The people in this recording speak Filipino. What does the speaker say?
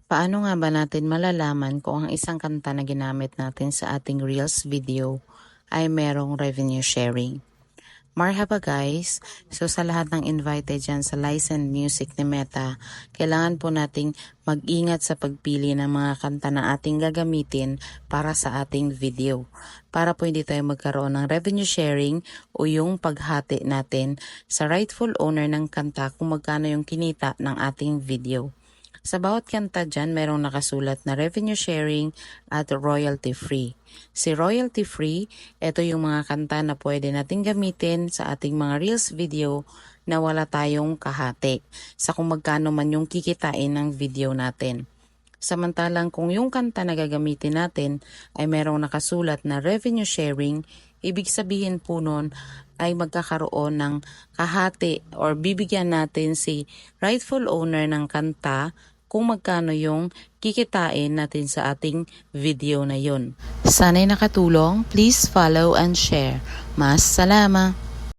Paano nga ba natin malalaman kung ang isang kanta na ginamit natin sa ating Reels video ay merong revenue sharing? Marhaba guys! So sa lahat ng invited dyan sa licensed music ni Meta, kailangan po nating mag-ingat sa pagpili ng mga kanta na ating gagamitin para sa ating video. Para po hindi tayo magkaroon ng revenue sharing o yung paghati natin sa rightful owner ng kanta kung magkano yung kinita ng ating video. Sa bawat kanta dyan, mayroong nakasulat na revenue sharing at royalty free. Si royalty free, ito yung mga kanta na pwede natin gamitin sa ating mga Reels video na wala tayong kahati sa kung magkano man yung kikitain ng video natin. Samantalang kung yung kanta na gagamitin natin ay mayroong nakasulat na revenue sharing, ibig sabihin po nun ay magkakaroon ng kahati or bibigyan natin si rightful owner ng kanta kung magkano yung kikitain natin sa ating video na yun. Sana'y nakatulong, please follow and share. Mas salamat!